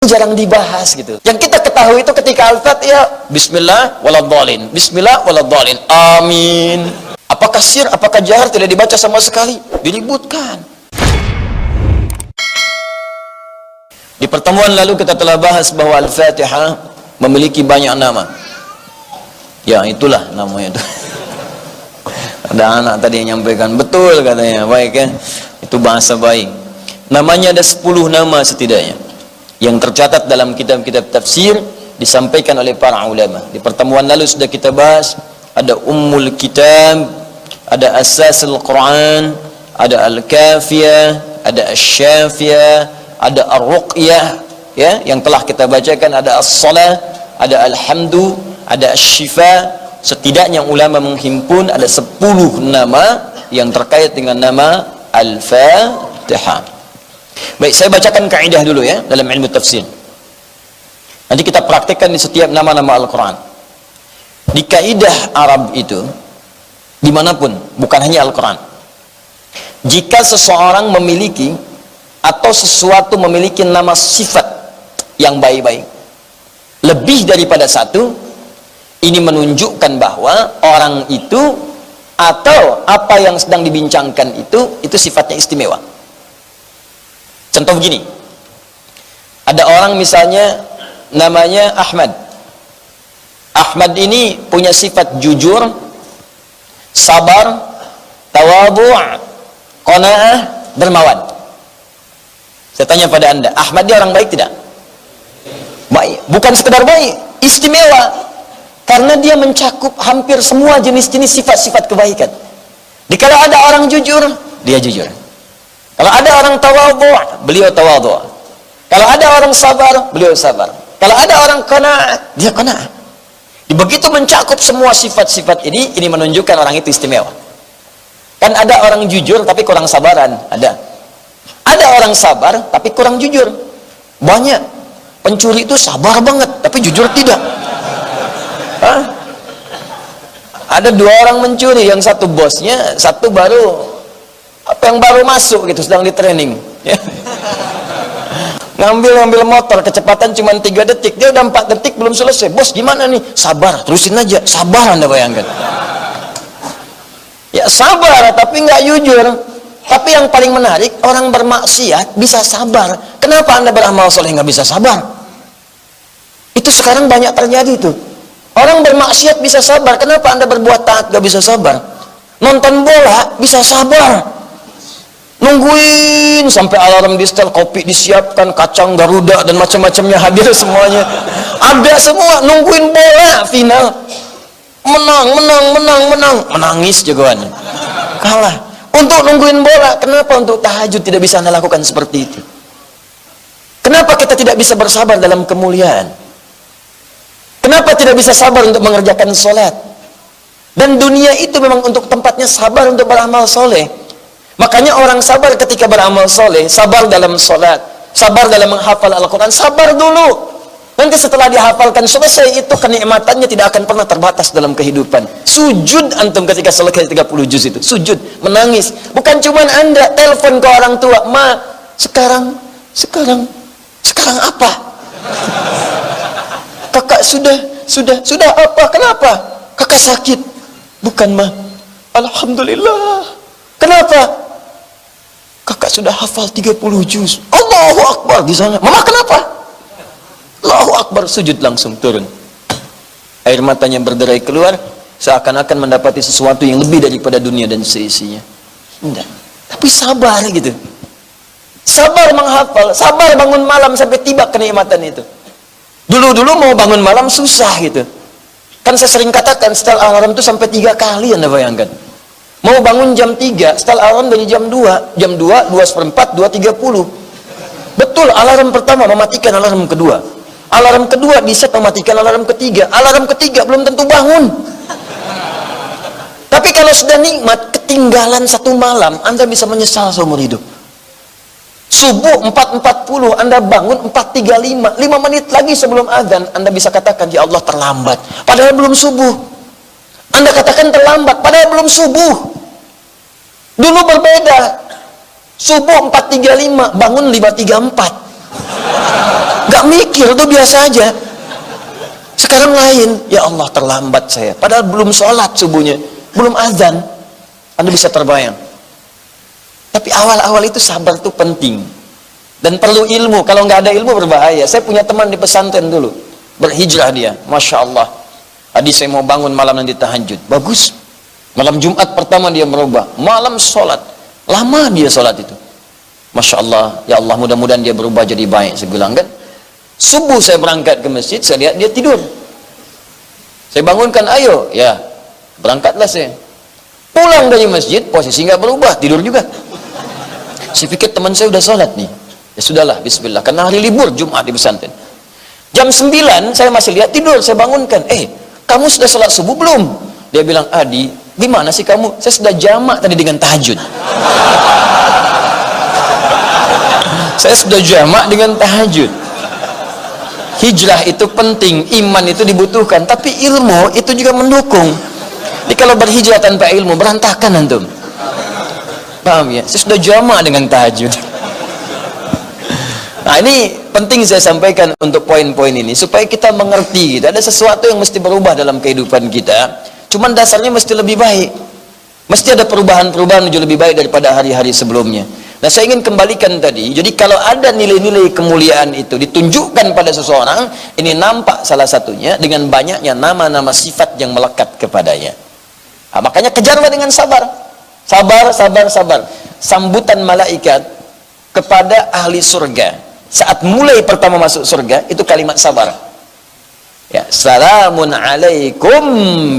jarang dibahas gitu. Yang kita ketahui itu ketika Al-Fatihah, Bismillah waladhdallin, Bismillah waladhdallin, amin. Apakah sir, apakah jahar, tidak dibaca sama sekali, diributkan. Di pertemuan lalu kita telah bahas bahwa Al-Fatihah memiliki banyak nama. Ya itulah namanya itu. Ada anak tadi yang nyampaikan, betul katanya, baik ya, itu bahasa baik. Namanya ada 10 nama setidaknya yang tercatat dalam kitab-kitab tafsir, disampaikan oleh para ulama. Di pertemuan lalu sudah kita bahas, ada Ummul Kitab, ada Asasul Quran, ada Al-Kafiyah, ada Asy-Syafiyah, ada Ar-Ruqyah, ya, yang telah kita bacakan, ada As-Salah, ada Alhamdu, ada Asy-Syifa. Setidaknya ulama menghimpun ada 10 nama yang terkait dengan nama Al-Fatihah. Baik, saya bacakan kaidah dulu ya dalam ilmu tafsir. Nanti kita praktekkan di setiap nama-nama Al-Quran. Di kaidah Arab itu, dimanapun, bukan hanya Al-Quran, jika seseorang memiliki atau sesuatu memiliki nama sifat yang baik-baik lebih daripada satu, ini menunjukkan bahwa orang itu atau apa yang sedang dibincangkan itu sifatnya istimewa. Contoh begini, ada orang misalnya namanya Ahmad. Ahmad ini punya sifat jujur, sabar, tawadhu', qanaah, dermawan. Saya tanya pada anda, Ahmad dia orang baik tidak? Baik, bukan sekedar baik, istimewa. Karena dia mencakup hampir semua jenis-jenis sifat-sifat kebaikan. Kalau ada orang jujur, dia jujur. Kalau ada orang tawadhu', beliau tawadhu'. Kalau ada orang sabar, beliau sabar. Kalau ada orang qanaah, dia qanaah. Begitu mencakup semua sifat-sifat ini menunjukkan orang itu istimewa. Kan ada orang jujur tapi kurang sabaran, ada. Ada orang sabar tapi kurang jujur. Banyak. Pencuri itu sabar banget tapi jujur tidak. Hah? Ada 2 orang mencuri, yang satu bosnya, satu baru masuk gitu, sedang di training ya. ngambil motor, kecepatan cuma 3 detik, dia udah 4 detik belum selesai. Bos gimana nih? Sabar, terusin aja. Sabar, anda bayangkan ya, sabar tapi nggak jujur. Tapi yang paling menarik, orang bermaksiat bisa sabar. Kenapa anda beramal soleh nggak bisa sabar? Itu sekarang banyak terjadi tuh. Orang bermaksiat bisa sabar, kenapa anda berbuat taat gak bisa sabar? Nonton bola bisa sabar, nungguin sampai alarm di setel, kopi disiapkan, kacang Garuda dan macam-macamnya hadir semuanya, ada semua, nungguin bola final, menang, menangis jagoannya, kalah. Untuk nungguin bola, kenapa untuk tahajud tidak bisa anda lakukan seperti itu? Kenapa kita tidak bisa bersabar dalam kemuliaan? Kenapa tidak bisa sabar untuk mengerjakan sholat? Dan dunia itu memang untuk tempatnya sabar untuk beramal soleh. Makanya orang sabar ketika beramal soleh, sabar dalam sholat, sabar dalam menghafal Al-Quran, sabar dulu. Nanti setelah dihafalkan selesai, itu kenikmatannya tidak akan pernah terbatas dalam kehidupan. Sujud antum ketika selesai 30 juz itu, sujud, menangis. Bukan cuma anda telepon ke orang tua, ma, sekarang apa? Kakak sudah apa? Kenapa? Kakak sakit. Bukan, ma. Alhamdulillah. Kenapa? Kakak sudah hafal 30 juz. Allahu Akbar di sana. Mama kenapa? Allahu Akbar, sujud langsung turun. Air matanya berderai keluar, seakan-akan mendapati sesuatu yang lebih daripada dunia dan seisinya. Enggak. Tapi sabar gitu. Sabar menghafal, sabar bangun malam sampai tiba kenikmatan itu. Dulu mau bangun malam susah gitu. Kan saya sering katakan, setel alarm itu sampai 3 kali anda bayangkan. Mau bangun jam 3, setel alarm dari jam 2, 2:04, 2:30. Betul, alarm pertama mematikan alarm kedua. Alarm kedua di-set mematikan alarm ketiga. Alarm ketiga belum tentu bangun. Tapi kalau sudah nikmat, ketinggalan 1 malam, anda bisa menyesal seumur hidup. Subuh 4:40 anda bangun 4:35, 5 menit lagi sebelum azan anda bisa katakan, ya Allah terlambat, padahal belum subuh. Anda katakan terlambat padahal belum subuh. Dulu berbeda, subuh 4:35 bangun 5:34. Gak mikir, tuh biasa aja. Sekarang lain, ya Allah terlambat saya, padahal belum sholat subuhnya, belum azan. Anda bisa terbayang. Tapi awal-awal itu sabar itu penting dan perlu ilmu. Kalau nggak ada ilmu berbahaya. Saya punya teman di pesantren dulu, berhijrah dia, masya Allah. Tadi saya mau bangun malam nanti tahajud, bagus. Malam Jumat pertama dia merubah, malam sholat, lama dia sholat itu, masya Allah. Ya Allah, mudah-mudahan dia berubah jadi baik. Saya bilang kan, subuh saya berangkat ke masjid, saya lihat dia tidur. Saya bangunkan, ayo, ya berangkatlah saya. Pulang dari masjid, posisi nggak berubah, tidur juga. Saya pikir teman saya udah sholat nih. Ya sudahlah, bismillah, karena hari libur Jumat di pesantren. Jam 9 saya masih lihat tidur, saya bangunkan, kamu sudah sholat subuh belum? Dia bilang, Adi, gimana sih kamu? Saya sudah jamak tadi dengan tahajud. Saya sudah jamak dengan tahajud. Hijrah itu penting, iman itu dibutuhkan, tapi ilmu itu juga mendukung. Jadi kalau berhijrah tanpa ilmu, berantakan antum. Paham ya? Saya sudah jamak dengan tahajud. Nah, ini penting saya sampaikan untuk poin-poin ini, supaya kita mengerti, ada sesuatu yang mesti berubah dalam kehidupan kita. Cuman dasarnya mesti lebih baik. Mesti ada perubahan-perubahan menuju lebih baik daripada hari-hari sebelumnya. Nah, saya ingin kembalikan tadi, jadi kalau ada nilai-nilai kemuliaan itu ditunjukkan pada seseorang, ini nampak salah satunya dengan banyaknya nama-nama sifat yang melekat kepadanya. Nah, makanya kejarlah dengan sabar. Sabar, sabar, sabar. Sambutan malaikat kepada ahli surga saat mulai pertama masuk surga, itu kalimat sabar. Ya, salamun alaikum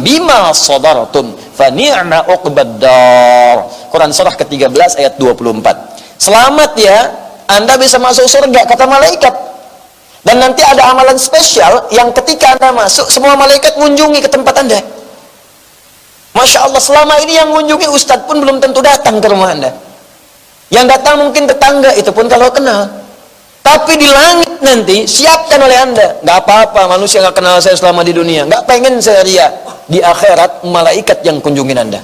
bima sabartum fa ni'ma uqbaddar. Quran surah ke-13 ayat 24. Selamat ya, Anda bisa masuk surga, kata malaikat. Dan nanti ada amalan spesial yang ketika Anda masuk, semua malaikat mengunjungi ke tempat Anda. Masya Allah, selama ini yang mengunjungi ustadz pun belum tentu datang ke rumah Anda. Yang datang mungkin tetangga, itu pun kalau kenal. Tapi di langit nanti siapkan oleh Anda. Gak apa-apa, manusia gak kenal saya selama di dunia, gak pengen saya ria. Di akhirat malaikat yang kunjungin Anda.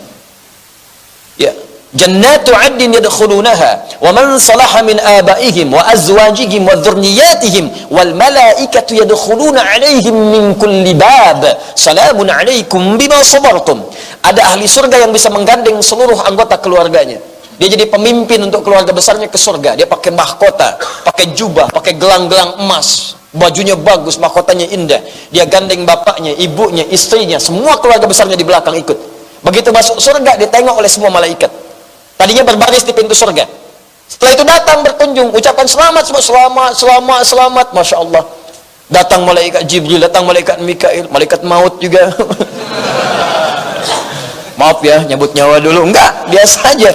Ya, jannatu 'adnin yadkhulunaha wa man salaha min abaihim wa azwajihim wa dhurriyyatihim wal malaikatu yadkhuluna 'alaihim min kulli bab salamun 'alaikum bima sabartum. Ada ahli surga yang bisa menggandeng seluruh anggota keluarganya. Dia jadi pemimpin untuk keluarga besarnya ke surga. Dia pakai mahkota, pakai jubah, pakai gelang-gelang emas, bajunya bagus, mahkotanya indah. Dia gandeng bapaknya, ibunya, istrinya, semua keluarga besarnya di belakang ikut. Begitu masuk surga, ditengok oleh semua malaikat. Tadinya berbaris di pintu surga. Setelah itu datang berkunjung, ucapkan selamat, selamat, selamat, selamat. Masya Allah. Datang malaikat Jibril, datang malaikat Mikail, malaikat maut juga. Maaf ya, nyebut nyawa dulu. Enggak, biasa aja.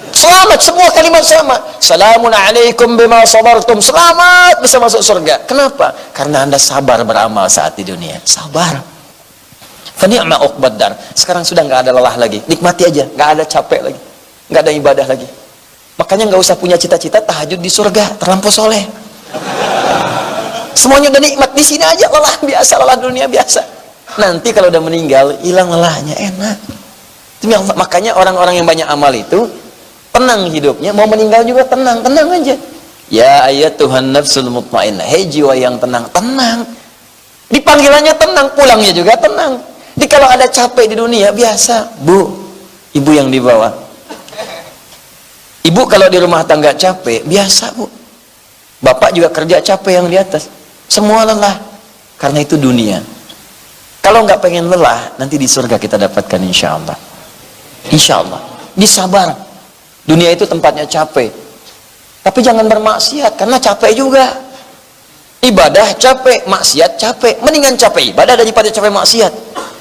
Selamat, semua kalimat sama. Salamun alaikum bima sabartum. Selamat bisa masuk surga. Kenapa? Karena Anda sabar beramal saat di dunia. Sabar. Fa ni'ma uqbaddar. Sekarang sudah nggak ada lelah lagi. Nikmati aja, nggak ada capek lagi. Nggak ada ibadah lagi. Makanya nggak usah punya cita-cita tahajud di surga, terlampau soleh. Semuanya udah nikmat di sini aja, lelah biasa, lelah dunia biasa. Nanti kalau udah meninggal, hilang lelahnya, enak. Makanya orang-orang yang banyak amal itu tenang hidupnya, mau meninggal juga tenang, tenang aja. Ya ayat Tuhan nafsul mutmainnah, hei jiwa yang tenang, tenang. Dipanggilannya tenang, pulangnya juga tenang. Jadi kalau ada capek di dunia biasa, Bu, ibu yang di bawah. Ibu kalau di rumah tangga capek, biasa Bu. Bapak juga kerja capek yang di atas. Semua lelah. Karena itu dunia. Kalau nggak pengen lelah, nanti di surga kita dapatkan insya Allah. Insya Allah. Disabar. Dunia itu tempatnya capek. Tapi jangan bermaksiat, karena capek juga. Ibadah capek, maksiat capek. Mendingan capek ibadah daripada capek maksiat.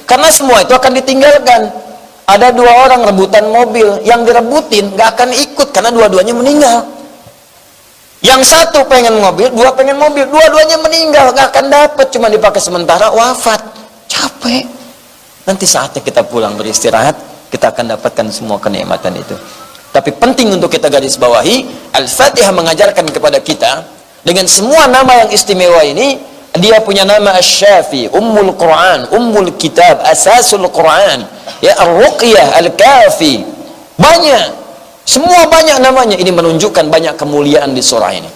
Karena semua itu akan ditinggalkan. Ada dua orang rebutan mobil, yang direbutin nggak akan ikut karena dua-duanya meninggal. Yang satu pengen mobil, dua pengen mobil, dua-duanya meninggal, nggak akan dapat, cuma dipakai sementara, wafat, capek. Nanti saatnya kita pulang beristirahat, kita akan dapatkan semua kenikmatan itu. Tapi penting untuk kita garis bawahi, Al-Fatihah mengajarkan kepada kita dengan semua nama yang istimewa ini. Dia punya nama Asy-Syafi, Ummul Quran, Ummul Kitab, Asasul Quran, ya Ar-Ruqyah, Al-Kafi. Banyak, semua banyak namanya. Ini menunjukkan banyak kemuliaan di surah ini.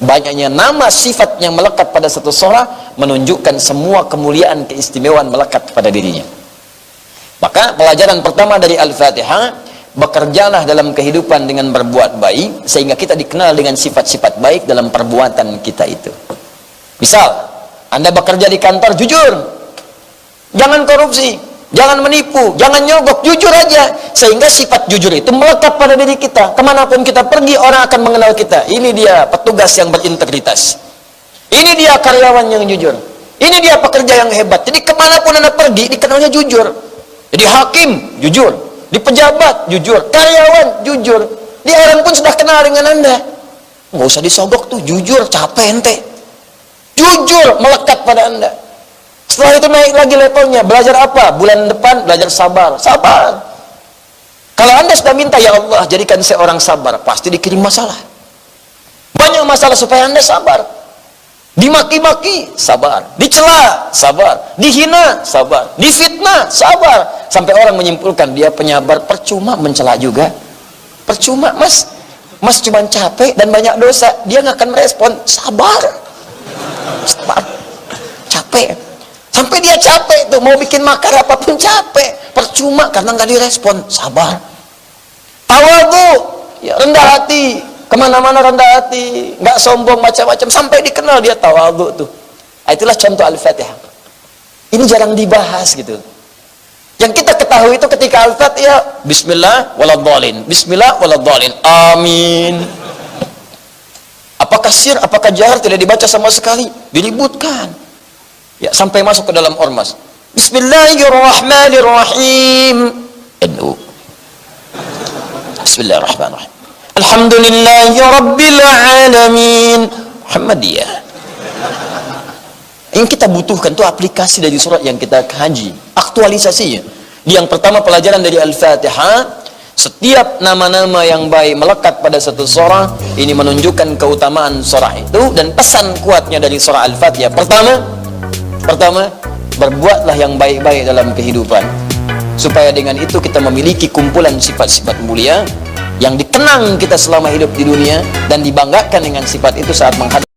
Banyaknya nama sifat yang melekat pada satu surah menunjukkan semua kemuliaan keistimewaan melekat pada dirinya. Maka pelajaran pertama dari Al-Fatihah, bekerjalah dalam kehidupan dengan berbuat baik sehingga kita dikenal dengan sifat-sifat baik dalam perbuatan kita itu. Misal, Anda bekerja di kantor, jujur, jangan korupsi, jangan menipu, jangan nyogok, jujur aja. Sehingga sifat jujur itu melekat pada diri kita. Kemanapun kita pergi, orang akan mengenal kita. Ini dia petugas yang berintegritas. Ini dia karyawan yang jujur. Ini dia pekerja yang hebat. Jadi kemanapun Anda pergi, dikenalnya jujur. Jadi hakim, jujur. Di pejabat, jujur. Karyawan, jujur. Di orang pun sudah kenal dengan Anda. Nggak usah disogok tuh, jujur, capek ente. Jujur, melekat pada Anda. Setelah itu naik lagi levelnya, belajar apa? Bulan depan belajar sabar. Sabar. Kalau Anda sudah minta, ya Allah jadikan saya orang sabar, pasti dikirim masalah. Banyak masalah supaya Anda sabar. Dimaki-maki, sabar. Dicela, sabar. Dihina, sabar. Difitnah, sabar. Sampai orang menyimpulkan dia penyabar. Percuma mencela juga. Percuma, mas. Mas cuma capek dan banyak dosa. Dia nggak akan merespon. Sabar. Sabar. Capek. Sampai dia capek tuh, mau bikin makar apapun capek, percuma karena nggak direspon. Sabar. Tawadhu, ya, rendah hati, kemana-mana rendah hati, nggak sombong macam-macam, sampai dikenal dia tawadhu tuh. Itulah contoh Al-Fatihah. Ini jarang dibahas gitu. Yang kita ketahui itu ketika Al-Fatihah, Bismillah waladhdallin, Bismillah waladhdallin, Amin. Apakah sir, apakah jahar, tidak dibaca sama sekali, diributkan. Ya, sampai masuk ke dalam ormas. Bismillahirrahmanirrahim. NU. Bismillahirrahmanirrahim. Alhamdulillahi rabbil alamin. Muhammadiyah. Yang kita butuhkan itu aplikasi dari surat yang kita kaji, aktualisasinya. Yang pertama pelajaran dari Al-Fatihah, setiap nama-nama yang baik melekat pada satu surah, ini menunjukkan keutamaan surah itu dan pesan kuatnya dari surah Al-Fatihah. Pertama, berbuatlah yang baik-baik dalam kehidupan, supaya dengan itu kita memiliki kumpulan sifat-sifat mulia yang dikenang kita selama hidup di dunia dan dibanggakan dengan sifat itu saat menghadapi